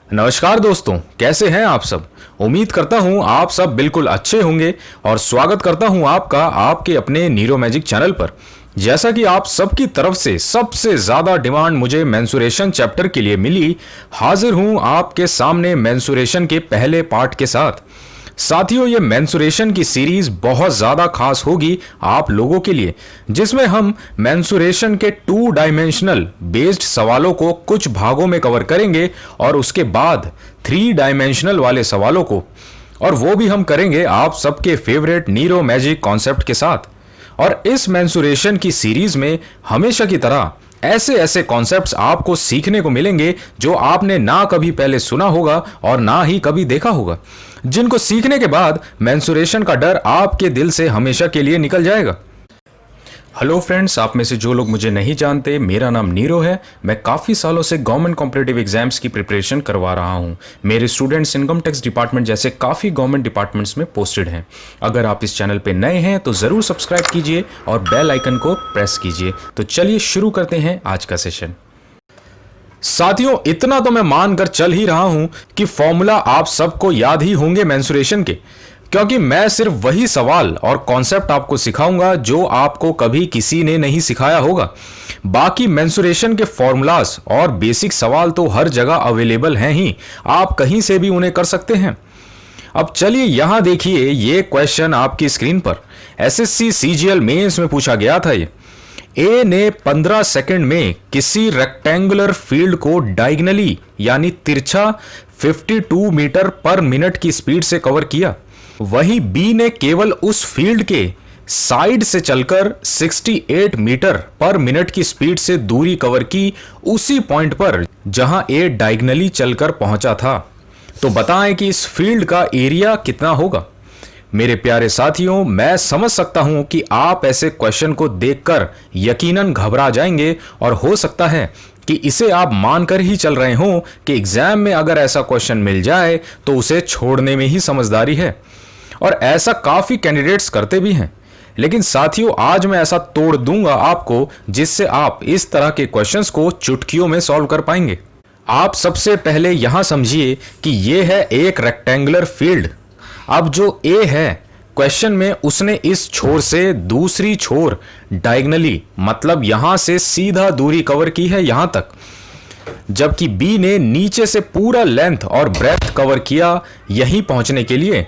नमस्कार दोस्तों, कैसे हैं आप सब। उम्मीद करता हूं आप सब बिल्कुल अच्छे होंगे और स्वागत करता हूं आपका आपके अपने नीरो मैजिक चैनल पर। जैसा कि आप सबकी तरफ से सबसे ज्यादा डिमांड मुझे मेंसुरेशन चैप्टर के लिए मिली, हाजिर हूं आपके सामने मेंसुरेशन के पहले पार्ट के साथ। साथियों, ये मेंसुरेशन की सीरीज बहुत ज़्यादा खास होगी आप लोगों के लिए, जिसमें हम मेंसुरेशन के 2 डायमेंशनल बेस्ड सवालों को कुछ भागों में कवर करेंगे और उसके बाद 3 डायमेंशनल वाले सवालों को, और वो भी हम करेंगे आप सबके फेवरेट नीरो मैजिक कॉन्सेप्ट के साथ। और इस मेंसुरेशन की सीरीज में हमेशा की तरह ऐसे ऐसे कॉन्सेप्ट्स आपको सीखने को मिलेंगे जो आपने ना कभी पहले सुना होगा और ना ही कभी देखा होगा, जिनको सीखने के बाद मेंसुरेशन का डर आपके दिल से हमेशा के लिए निकल जाएगा। हेलो फ्रेंड्स, आप में से जो लोग मुझे नहीं जानते, मेरा नाम नीरो है। मैं काफ़ी सालों से गवर्नमेंट कॉम्पिटिटिव एग्जाम्स की प्रिपरेशन करवा रहा हूं। मेरे स्टूडेंट्स इनकम टैक्स डिपार्टमेंट जैसे काफ़ी गवर्नमेंट डिपार्टमेंट्स में पोस्टेड हैं। अगर आप इस चैनल पे नए हैं तो ज़रूर सब्सक्राइब कीजिए और बेल आइकन को प्रेस कीजिए। तो चलिए शुरू करते हैं आज का सेशन। साथियों, इतना तो मैं मानकर चल ही रहा हूं कि फॉर्मूला आप सबको याद ही होंगे मेंसुरेशन के, क्योंकि मैं सिर्फ वही सवाल और कॉन्सेप्ट आपको सिखाऊंगा जो आपको कभी किसी ने नहीं सिखाया होगा। बाकी मेंसुरेशन के फॉर्मूलाज और बेसिक सवाल तो हर जगह अवेलेबल हैं ही, आप कहीं से भी उन्हें कर सकते हैं। अब चलिए यहां देखिए, ये क्वेश्चन आपकी स्क्रीन पर एसएससी सीजीएल मेंस में पूछा गया था। ये ए ने 15 सेकंड में किसी रेक्टेंगुलर फील्ड को डायगनली यानी तिरछा 52 मीटर पर मिनट की स्पीड से कवर किया। वहीं बी ने केवल उस फील्ड के साइड से चलकर 68 मीटर पर मिनट की स्पीड से दूरी कवर की, उसी पॉइंट पर जहां ए डायगनली चलकर पहुंचा था। तो बताएं कि इस फील्ड का एरिया कितना होगा। मेरे प्यारे साथियों, मैं समझ सकता हूं कि आप ऐसे क्वेश्चन को देखकर यकीनन घबरा जाएंगे और हो सकता है कि इसे आप मानकर ही चल रहे हों कि एग्जाम में अगर ऐसा क्वेश्चन मिल जाए तो उसे छोड़ने में ही समझदारी है, और ऐसा काफी कैंडिडेट्स करते भी हैं। लेकिन साथियों, आज मैं ऐसा तोड़ दूंगा आपको जिससे आप इस तरह के क्वेश्चंस को चुटकियों में सॉल्व कर पाएंगे। आप सबसे पहले यहां समझिए कि यह है एक रेक्टेंगुलर फील्ड। अब जो ए है क्वेश्चन में, उसने इस छोर से दूसरी छोर डायगनली मतलब यहां से सीधा दूरी कवर की है यहां तक, जबकि बी ने नीचे से पूरा लेंथ और ब्रेथ कवर किया यहीं पहुंचने के लिए।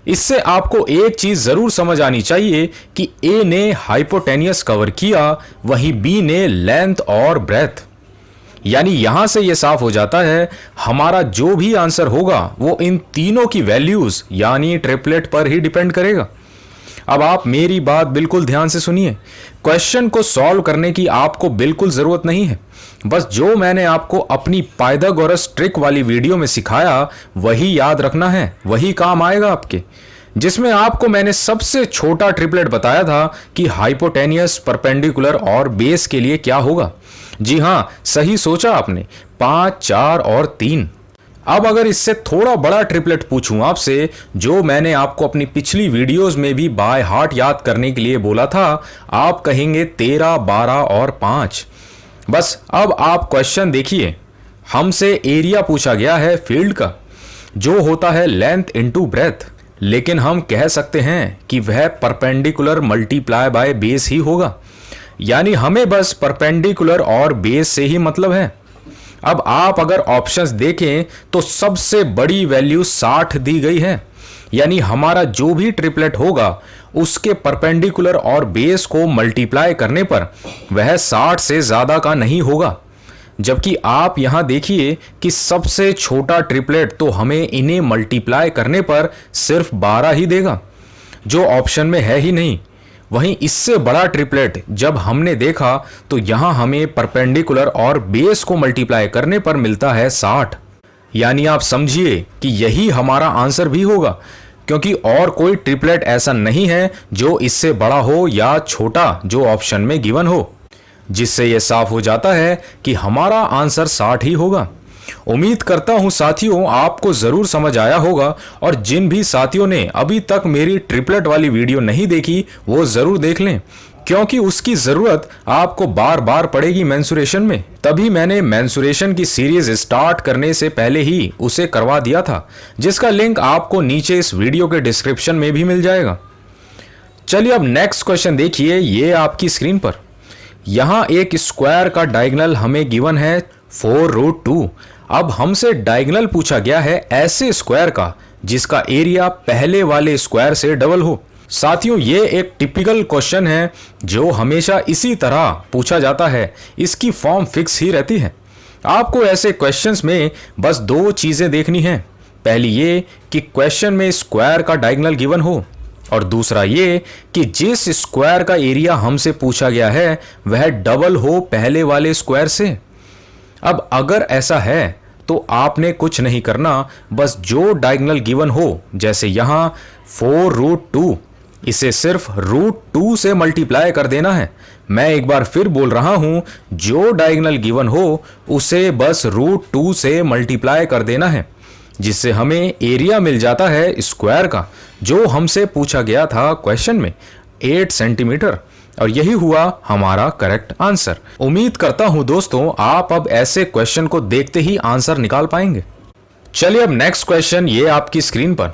इससे आपको एक चीज जरूर समझ आनी चाहिए कि ए ने हाइपोटेनियस कवर किया, वहीं बी ने लेंथ और ब्रेथ। यानी यहां से यह साफ हो जाता है हमारा जो भी आंसर होगा वो इन तीनों की वैल्यूज यानी ट्रिपलेट पर ही डिपेंड करेगा। अब आप मेरी बात बिल्कुल ध्यान से सुनिए। क्वेश्चन को सॉल्व करने की आपको बिल्कुल जरूरत नहीं है। बस जो मैंने आपको अपनी पाइथागोरस ट्रिक वाली वीडियो में सिखाया वही याद रखना है, वही काम आएगा आपके, जिसमें आपको मैंने सबसे छोटा ट्रिपलेट बताया था कि हाइपोटेनियस, परपेंडिकुलर और बेस के लिए क्या होगा। जी हां, सही सोचा आपने, 5, 4 और 3। अब अगर इससे थोड़ा बड़ा ट्रिपलेट पूछूं आपसे, जो मैंने आपको अपनी पिछली वीडियोस में भी बाय हार्ट याद करने के लिए बोला था, आप कहेंगे 13, 12 और 5। बस अब आप क्वेश्चन देखिए। हमसे एरिया पूछा गया है फील्ड का, जो होता है लेंथ इनटू ब्रेथ, लेकिन हम कह सकते हैं कि वह परपेंडिकुलर मल्टीप्लाई बाय बेस ही होगा। यानी हमें बस परपेंडिकुलर और बेस से ही मतलब है। अब आप अगर ऑप्शंस देखें तो सबसे बड़ी वैल्यू 60 दी गई है। यानी हमारा जो भी ट्रिपलेट होगा उसके परपेंडिकुलर और बेस को मल्टीप्लाई करने पर वह 60 से ज्यादा का नहीं होगा। जबकि आप यहां देखिए कि सबसे छोटा ट्रिपलेट तो हमें इन्हें मल्टीप्लाई करने पर सिर्फ 12 ही देगा, जो ऑप्शन में है ही नहीं। वहीं इससे बड़ा ट्रिपलेट जब हमने देखा तो यहां हमें परपेंडिकुलर और बेस को मल्टीप्लाई करने पर मिलता है 60। यानी आप समझिए कि यही हमारा आंसर भी होगा, क्योंकि और कोई ट्रिपलेट ऐसा नहीं है जो इससे बड़ा हो या छोटा जो ऑप्शन में गिवन हो, जिससे यह साफ हो जाता है कि हमारा आंसर 60 ही होगा। उम्मीद करता हूं साथियों आपको जरूर समझ आया होगा, और जिन भी साथियों ने अभी तक मेरी ट्रिपलेट वाली वीडियो नहीं देखी वो जरूर देख लें, क्योंकि उसकी जरूरत आपको बार बार पड़ेगी मेंसुरेशन में। तभी मैंने मेंसुरेशन की सीरीज स्टार्ट करने से पहले ही उसे करवा दिया था, जिसका लिंक आपको नीचे इस वीडियो के डिस्क्रिप्शन में भी मिल जाएगा। चलिए अब नेक्स्ट क्वेश्चन देखिए, ये आपकी स्क्रीन पर। यहां एक स्क्वायर का डायगोनल हमें गिवन है 4√2। अब हमसे डायगोनल पूछा गया है ऐसे स्क्वायर का जिसका एरिया पहले वाले स्क्वायर से डबल हो। साथियों, ये एक टिपिकल क्वेश्चन है जो हमेशा इसी तरह पूछा जाता है, इसकी फॉर्म फिक्स ही रहती है। आपको ऐसे क्वेश्चंस में बस दो चीजें देखनी है। पहली ये कि क्वेश्चन में स्क्वायर का डायगोनल गिवन हो, और दूसरा ये कि जिस स्क्वायर का एरिया हमसे पूछा गया है वह डबल हो पहले वाले स्क्वायर से। अब अगर ऐसा है तो आपने कुछ नहीं करना, बस जो डायगोनल गिवन हो, जैसे यहां 4√2, इसे सिर्फ √2 से मल्टीप्लाई कर देना है। मैं एक बार फिर बोल रहा हूं, जो डायगोनल गिवन हो उसे बस √2 से मल्टीप्लाई कर देना है, जिससे हमें एरिया मिल जाता है स्क्वायर का जो हमसे पूछा गया था क्वेश्चन में, 8 सेंटीमीटर। और यही हुआ हमारा करेक्ट आंसर। उम्मीद करता हूं दोस्तों आप अब ऐसे क्वेश्चन को देखते ही आंसर निकाल पाएंगे। चलिए अब नेक्स्ट क्वेश्चन, ये आपकी स्क्रीन पर।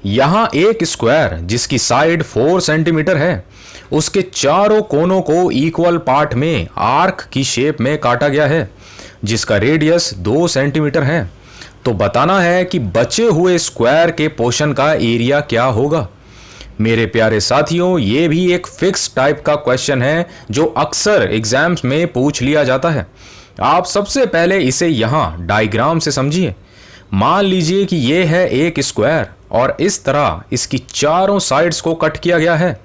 यहां एक स्क्वायर जिसकी साइड 4 सेंटीमीटर है, उसके चारों कोनों को इक्वल पार्ट में आर्क की शेप में काटा गया है, जिसका रेडियस 2 सेंटीमीटर है। तो बताना है कि बचे हुए स्क्वायर के पोर्शन का एरिया क्या होगा। मेरे प्यारे साथियों, ये भी एक फिक्स टाइप का क्वेश्चन है जो अक्सर एग्जाम्स में पूछ लिया जाता है। आप सबसे पहले इसे यहां डायग्राम से समझिए। मान लीजिए कि ये है एक स्क्वायर और इस तरह इसकी चारों साइड्स को कट किया गया है।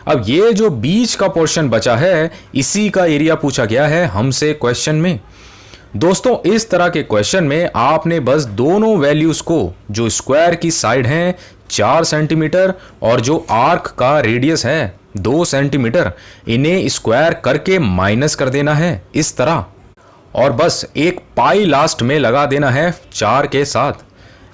अब ये जो बीच का पोर्शन बचा है, इसी का एरिया पूछा गया है हमसे क्वेश्चन में। दोस्तों, इस तरह के क्वेश्चन में आपने बस दोनों वैल्यूज को, जो स्क्वायर की साइड है 4 सेंटीमीटर और जो आर्क का रेडियस है 2 सेंटीमीटर, इन्हें स्क्वायर करके माइनस कर देना है इस तरह, और बस एक पाई लास्ट में लगा देना है 4 के साथ।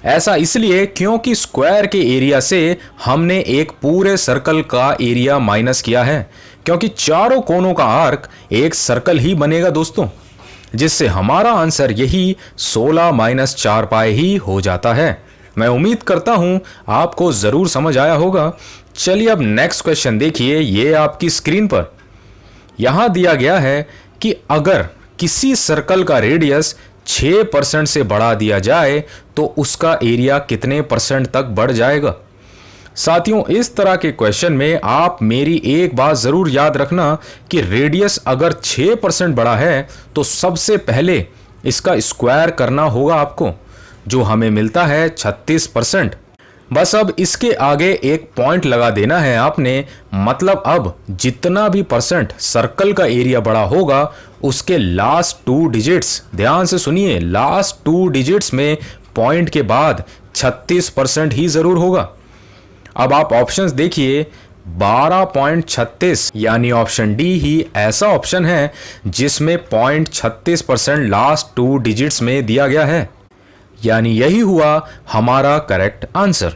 ऐसा इसलिए क्योंकि स्क्वायर के एरिया से हमने एक पूरे सर्कल का एरिया माइनस किया है, क्योंकि चारों कोनों का आर्क एक सर्कल ही बनेगा दोस्तों, जिससे हमारा आंसर यही 16 - 4 पाई ही हो जाता है। मैं उम्मीद करता हूं आपको जरूर समझ आया होगा। चलिए अब नेक्स्ट क्वेश्चन देखिए, ये आपकी स्क्रीन पर। यहां दिया गया है कि अगर किसी सर्कल का रेडियस 6% से बढ़ा दिया जाए तो उसका एरिया कितने % तक बढ़ जाएगा। साथियों, इस तरह के क्वेश्चन में आप मेरी एक बात जरूर याद रखना कि रेडियस अगर 6% बढ़ा है तो सबसे पहले इसका स्क्वायर करना होगा आपको, जो हमें मिलता है 36%। बस अब इसके आगे एक पॉइंट लगा देना है आपने, मतलब अब जितना भी % सर्कल का एरिया बड़ा होगा उसके लास्ट 2 डिजिट्स, ध्यान से सुनिए, लास्ट 2 डिजिट्स में पॉइंट के बाद 36% ही जरूर होगा। अब आप ऑप्शंस देखिए, 12.36 यानी ऑप्शन डी ही ऐसा ऑप्शन है जिसमें 0.36% लास्ट 2 डिजिट्स में दिया गया है, यानी यही हुआ हमारा करेक्ट आंसर।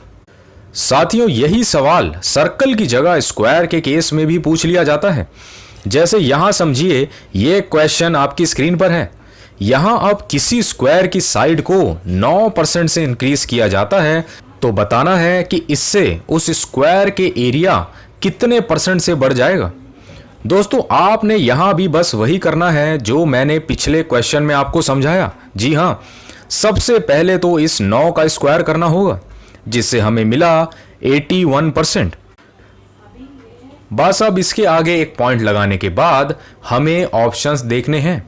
साथियों, यही सवाल सर्कल की जगह स्क्वायर के केस में भी पूछ लिया जाता है। जैसे यहां समझिए, ये क्वेश्चन आपकी स्क्रीन पर है। यहां अब किसी स्क्वायर की साइड को 9% से इंक्रीज किया जाता है, तो बताना है कि इससे उस स्क्वायर के एरिया कितने % से बढ़ जाएगा। दोस्तों, आपने यहां भी बस वही करना है जो मैंने पिछले क्वेश्चन में आपको समझाया। जी हां, सबसे पहले तो इस 9 का स्क्वायर करना होगा, जिससे हमें मिला 81%। बस अब इसके आगे एक पॉइंट लगाने के बाद हमें ऑप्शंस देखने हैं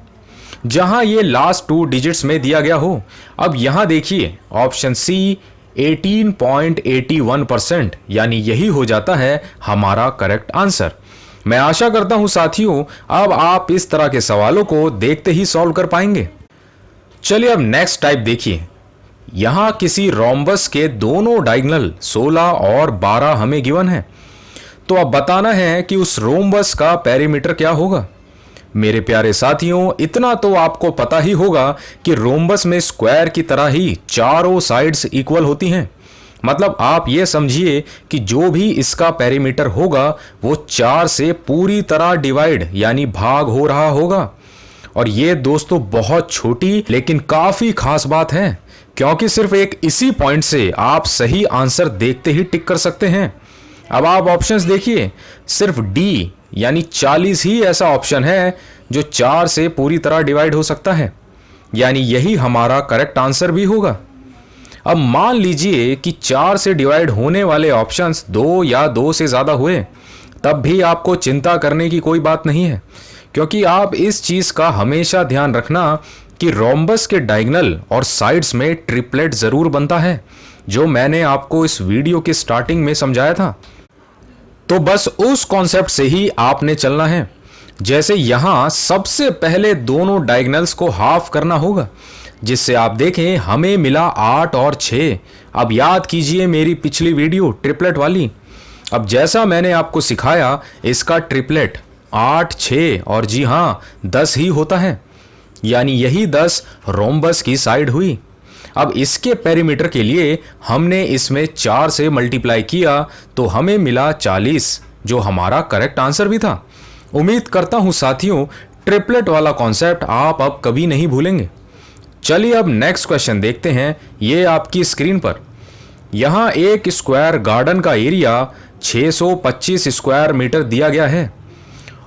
जहां ये लास्ट 2 डिजिट्स में दिया गया हो। अब यहां देखिए, ऑप्शन सी 18.81%, यानी यही हो जाता है हमारा करेक्ट आंसर। मैं आशा करता हूं साथियों अब आप इस तरह के सवालों को देखते ही सॉल्व कर पाएंगे। चलिए अब नेक्स्ट टाइप देखिए। यहां किसी रोम्बस के दोनों डायगोनल 16 और 12 हमें गिवन है, तो अब बताना है कि उस रोम्बस का पेरीमीटर क्या होगा। मेरे प्यारे साथियों, इतना तो आपको पता ही होगा कि रोम्बस में स्क्वायर की तरह ही चारों साइड्स इक्वल होती हैं, मतलब आप ये समझिए कि जो भी इसका पेरीमीटर होगा वो 4 से पूरी तरह डिवाइड यानी भाग हो रहा होगा। और ये दोस्तों बहुत छोटी लेकिन काफी खास बात है, क्योंकि सिर्फ एक इसी पॉइंट से आप सही आंसर देखते ही टिक कर सकते हैं। अब आप ऑप्शंस देखिए, सिर्फ डी यानी 40 ही ऐसा ऑप्शन है जो 4 से पूरी तरह डिवाइड हो सकता है, यानी यही हमारा करेक्ट आंसर भी होगा। अब मान लीजिए कि 4 से डिवाइड होने वाले ऑप्शंस 2 या 2 से ज़्यादा हुए, तब भी आपको चिंता करने की कोई बात नहीं है, क्योंकि आप इस चीज़ का हमेशा ध्यान रखना कि रोम्बस के डायगोनल और साइड्स में ट्रिपलेट ज़रूर बनता है, जो मैंने आपको इस वीडियो के स्टार्टिंग में समझाया था। तो बस उस कॉन्सेप्ट से ही आपने चलना है। जैसे यहाँ सबसे पहले दोनों डायगोनल्स को हाफ करना होगा, जिससे आप देखें हमें मिला 8 और 6। अब याद कीजिए मेरी पिछली वीडियो ट्रिपलेट वाली। अब जैसा मैंने आपको सिखाया, इसका ट्रिपलेट 8, 6 और जी हाँ 10 ही होता है, यानी यही 10 रोम्बस की साइड हुई। अब इसके पेरीमीटर के लिए हमने इसमें 4 से मल्टीप्लाई किया तो हमें मिला 40, जो हमारा करेक्ट आंसर भी था। उम्मीद करता हूं साथियों ट्रिपलेट वाला कॉन्सेप्ट आप अब कभी नहीं भूलेंगे। चलिए अब नेक्स्ट क्वेश्चन देखते हैं। ये आपकी स्क्रीन पर यहाँ एक स्क्वायर गार्डन का एरिया 625 स्क्वायर मीटर दिया गया है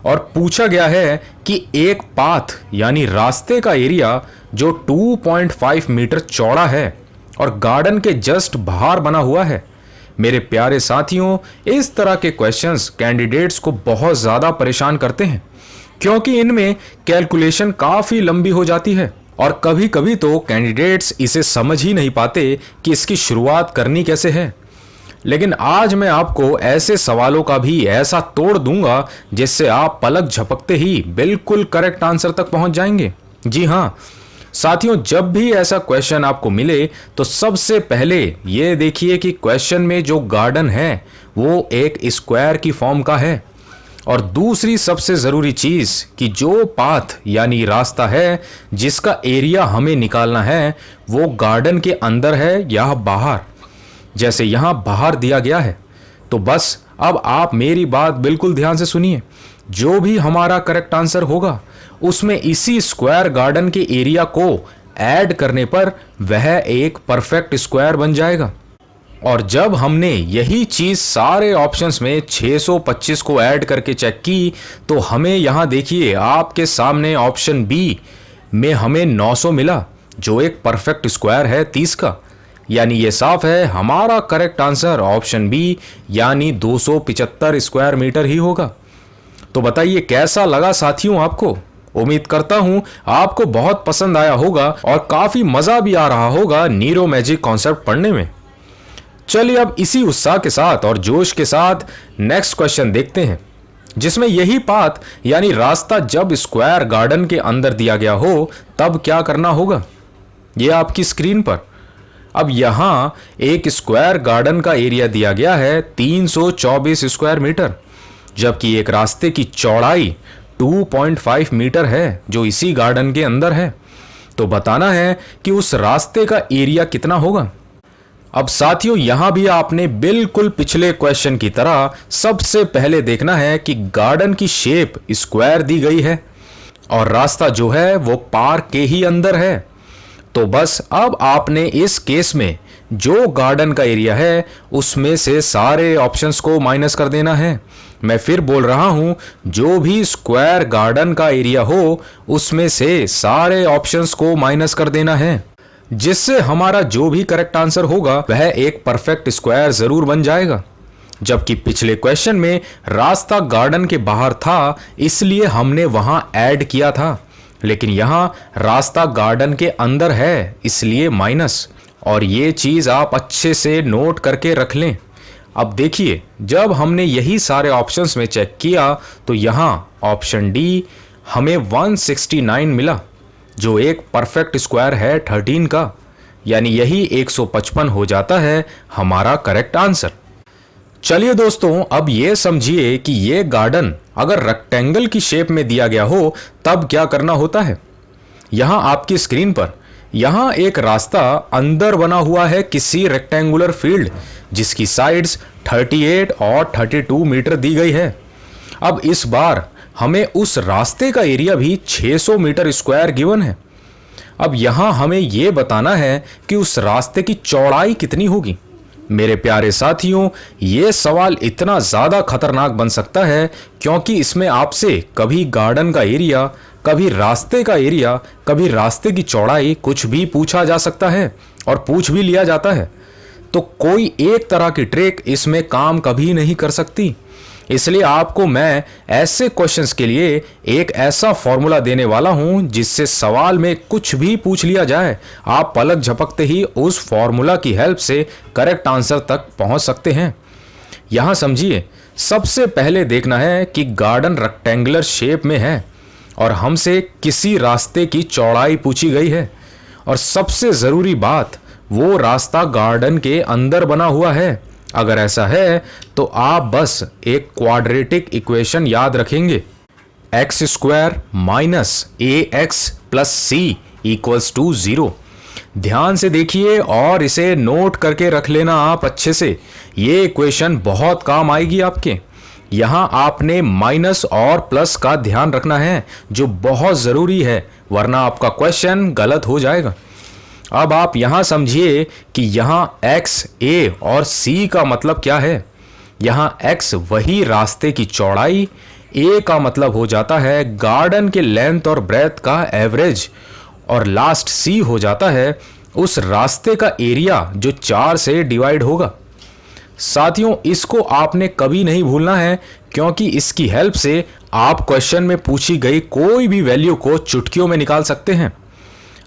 और पूछा गया है कि एक पाथ यानी रास्ते का एरिया जो 2.5 मीटर चौड़ा है और गार्डन के जस्ट बाहर बना हुआ है। मेरे प्यारे साथियों, इस तरह के क्वेश्चंस कैंडिडेट्स को बहुत ज़्यादा परेशान करते हैं, क्योंकि इनमें कैलकुलेशन काफ़ी लंबी हो जाती है और कभी कभी तो कैंडिडेट्स इसे समझ ही नहीं पाते कि इसकी शुरुआत करनी कैसे है। लेकिन आज मैं आपको ऐसे सवालों का भी ऐसा तोड़ दूंगा जिससे आप पलक झपकते ही बिल्कुल करेक्ट आंसर तक पहुंच जाएंगे। जी हाँ साथियों, जब भी ऐसा क्वेश्चन आपको मिले तो सबसे पहले ये देखिए कि क्वेश्चन में जो गार्डन है वो एक स्क्वायर की फॉर्म का है, और दूसरी सबसे ज़रूरी चीज़ कि जो पाथ यानी रास्ता है जिसका एरिया हमें निकालना है वो गार्डन के अंदर है या बाहर। जैसे यहाँ बाहर दिया गया है, तो बस अब आप मेरी बात बिल्कुल ध्यान से सुनिए। जो भी हमारा करेक्ट आंसर होगा उसमें इसी स्क्वायर गार्डन के एरिया को ऐड करने पर वह एक परफेक्ट स्क्वायर बन जाएगा। और जब हमने यही चीज़ सारे ऑप्शंस में 625 को ऐड करके चेक की तो हमें यहाँ देखिए आपके सामने ऑप्शन बी में हमें 900 मिला, जो एक परफेक्ट स्क्वायर है 30 का। यानी ये साफ है हमारा करेक्ट आंसर ऑप्शन बी यानी 275 स्क्वायर मीटर ही होगा। तो बताइए कैसा लगा साथियों आपको? उम्मीद करता हूं आपको बहुत पसंद आया होगा और काफी मजा भी आ रहा होगा नीरो मैजिक कॉन्सेप्ट पढ़ने में। चलिए अब इसी उत्साह के साथ और जोश के साथ नेक्स्ट क्वेश्चन देखते हैं, जिसमें यही पाथ यानी रास्ता जब स्क्वायर गार्डन के अंदर दिया गया हो तब क्या करना होगा। यह आपकी स्क्रीन पर। अब यहां एक स्क्वायर गार्डन का एरिया दिया गया है 324 स्क्वायर मीटर, जबकि एक रास्ते की चौड़ाई 2.5 मीटर है जो इसी गार्डन के अंदर है। तो बताना है कि उस रास्ते का एरिया कितना होगा। अब साथियों यहां भी आपने बिल्कुल पिछले क्वेश्चन की तरह सबसे पहले देखना है कि गार्डन की शेप स्क्वायर दी गई है और रास्ता जो है वो पार्क के ही अंदर है। तो बस अब आपने इस केस में जो गार्डन का एरिया है उसमें से सारे ऑप्शंस को माइनस कर देना है। मैं फिर बोल रहा हूं, जो भी स्क्वायर गार्डन का एरिया हो उसमें से सारे ऑप्शंस को माइनस कर देना है, जिससे हमारा जो भी करेक्ट आंसर होगा वह एक परफेक्ट स्क्वायर जरूर बन जाएगा। जबकि पिछले क्वेश्चन में रास्ता गार्डन के बाहर था इसलिए हमने वहां ऐड किया था, लेकिन यहां रास्ता गार्डन के अंदर है इसलिए माइनस। और ये चीज आप अच्छे से नोट करके रख लें। अब देखिए जब हमने यही सारे ऑप्शंस में चेक किया तो यहां ऑप्शन डी हमें 169 मिला, जो एक परफेक्ट स्क्वायर है 13 का, यानी यही 155 हो जाता है हमारा करेक्ट आंसर। चलिए दोस्तों अब ये समझिए कि ये गार्डन अगर रेक्टेंगल की शेप में दिया गया हो तब क्या करना होता है। यहां आपकी स्क्रीन पर यहाँ एक रास्ता अंदर बना हुआ है किसी रेक्टेंगुलर फील्ड जिसकी साइड्स 38 और 32 मीटर दी गई है। अब इस बार हमें उस रास्ते का एरिया भी 600 मीटर स्क्वायर गिवन है। अब यहाँ हमें यह बताना है कि उस रास्ते की चौड़ाई कितनी होगी। मेरे प्यारे साथियों, ये सवाल इतना ज़्यादा खतरनाक बन सकता है क्योंकि इसमें आपसे कभी गार्डन का एरिया, कभी रास्ते का एरिया, कभी रास्ते की चौड़ाई कुछ भी पूछा जा सकता है और पूछ भी लिया जाता है। तो कोई एक तरह की ट्रिक इसमें काम कभी नहीं कर सकती। इसलिए आपको मैं ऐसे क्वेश्चंस के लिए एक ऐसा फॉर्मूला देने वाला हूं जिससे सवाल में कुछ भी पूछ लिया जाए, आप पलक झपकते ही उस फॉर्मूला की हेल्प से करेक्ट आंसर तक पहुंच सकते हैं। यहां समझिए, सबसे पहले देखना है कि गार्डन रेक्टेंगुलर शेप में है और हमसे किसी रास्ते की चौड़ाई पूछी गई है। और सबसे ज़रूरी बात, वो रास्ता गार्डन के अंदर बना हुआ है। अगर ऐसा है तो आप बस एक क्वाड्रेटिक इक्वेशन याद रखेंगे, x square minus a x plus c equals to 0। ध्यान से देखिए और इसे नोट करके रख लेना आप अच्छे से। ये इक्वेशन बहुत काम आएगी आपके। यहाँ आपने माइनस और प्लस का ध्यान रखना है जो बहुत ज़रूरी है, वरना आपका क्वेश्चन गलत हो जाएगा। अब आप यहाँ समझिए कि यहाँ x, a और c का मतलब क्या है। यहाँ x वही रास्ते की चौड़ाई, a का मतलब हो जाता है गार्डन के लेंथ और ब्रेथ का एवरेज, और लास्ट c हो जाता है उस रास्ते का एरिया जो 4 से डिवाइड होगा। साथियों, इसको आपने कभी नहीं भूलना है क्योंकि इसकी हेल्प से आप क्वेश्चन में पूछी गई कोई भी वैल्यू को चुटकियों में निकाल सकते हैं।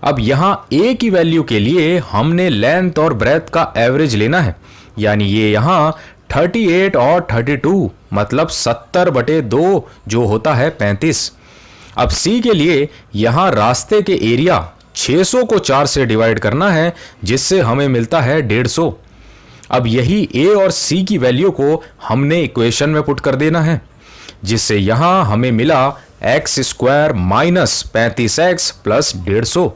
अब यहाँ a की वैल्यू के लिए हमने लेंथ और ब्रेथ का एवरेज लेना है, यानी ये यहाँ 38 और 32 मतलब 70/2 जो होता है 35। अब c के लिए यहाँ रास्ते के एरिया 600 को 4 से डिवाइड करना है जिससे हमें मिलता है 150। अब यही a और c की वैल्यू को हमने इक्वेशन में पुट कर देना है, जिससे यहाँ हमें मिला x square minus 35x plus 150।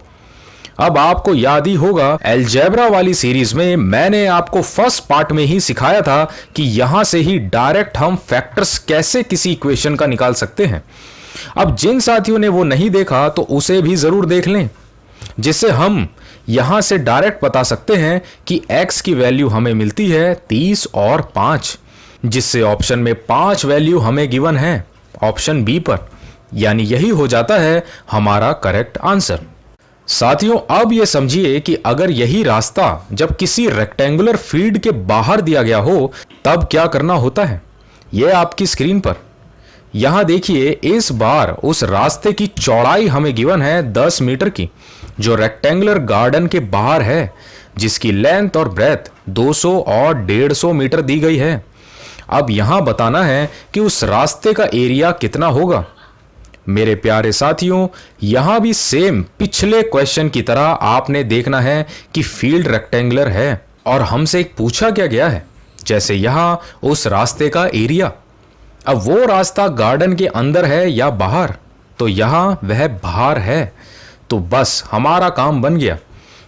अब आपको याद ही होगा अलजेब्रा वाली सीरीज में मैंने आपको फर्स्ट पार्ट में ही सिखाया था कि यहां से ही डायरेक्ट हम फैक्टर्स कैसे किसी इक्वेशन का निकाल सकते हैं। अब जिन साथियों ने वो नहीं देखा तो उसे भी जरूर देख लें, जिससे हम यहां से डायरेक्ट बता सकते हैं कि x की वैल्यू हमें मिलती है 30 और 5, जिससे ऑप्शन में 5 वैल्यू हमें गिवन है ऑप्शन बी पर, यानी यही हो जाता है हमारा करेक्ट आंसर। साथियों, अब यह समझिए कि अगर यही रास्ता जब किसी रेक्टेंगुलर फील्ड के बाहर दिया गया हो तब क्या करना होता है। यह आपकी स्क्रीन पर यहां देखिए, इस बार उस रास्ते की चौड़ाई हमें गिवन है 10 मीटर की, जो रेक्टेंगुलर गार्डन के बाहर है, जिसकी लेंथ और ब्रेथ 200 और 150 मीटर दी गई है। अब यहां बताना है कि उस रास्ते का एरिया कितना होगा। मेरे प्यारे साथियों, यहां भी सेम पिछले क्वेश्चन की तरह आपने देखना है कि फील्ड रेक्टेंगुलर है और हमसे एक पूछा क्या गया है, जैसे यहां उस रास्ते का एरिया। अब वो रास्ता गार्डन के अंदर है या बाहर, तो यहां वह बाहर है। तो बस हमारा काम बन गया।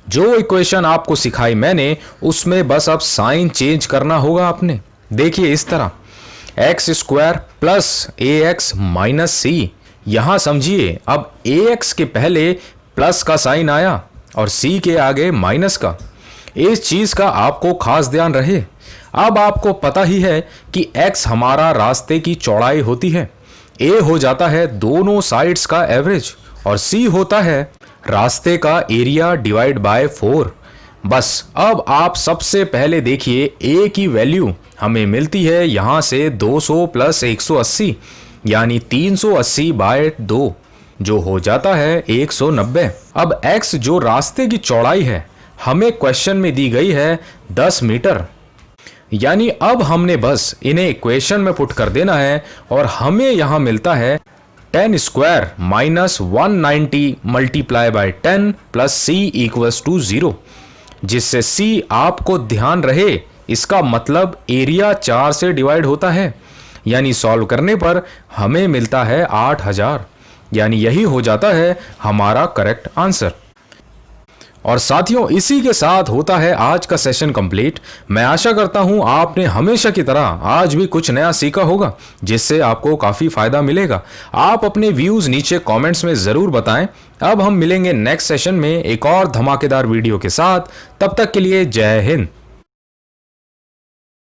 जो इक्वेशन आपको सिखाई मैंने उसमें बस अब साइन चेंज करना होगा आपने। देखिए इस तरह, एक्स स्क्वायर प्लस ए एक्स माइनस सी। यहां समझिए, अब ax के पहले प्लस का साइन आया और c के आगे माइनस का। इस चीज का आपको खास ध्यान रहे। अब आपको पता ही है कि x हमारा रास्ते की चौड़ाई होती है, a हो जाता है दोनों साइड्स का एवरेज और c होता है रास्ते का एरिया डिवाइड बाय 4। बस अब आप सबसे पहले देखिए, a की वैल्यू हमें मिलती है यहां से 200 प्लस 180 यानी 380/2 जो हो जाता है 190। अब x जो रास्ते की चौड़ाई है हमें क्वेश्चन में दी गई है 10 मीटर, यानी अब हमने बस इन्हें इक्वेशन में पुट कर देना है और हमें यहां मिलता है 10 square minus 190 multiply by 10 plus c equals to 0, जिससे c आपको ध्यान रहे इसका मतलब एरिया 4 से डिवाइड होता है, यानी सॉल्व करने पर हमें मिलता है 8000, यानी यही हो जाता है हमारा करेक्ट आंसर। और साथियों, इसी के साथ होता है आज का सेशन कंप्लीट। मैं आशा करता हूं आपने हमेशा की तरह आज भी कुछ नया सीखा होगा, जिससे आपको काफी फायदा मिलेगा। आप अपने व्यूज नीचे कमेंट्स में जरूर बताएं। अब हम मिलेंगे नेक्स्ट सेशन में एक और धमाकेदार वीडियो के साथ। तब तक के लिए जय हिंद।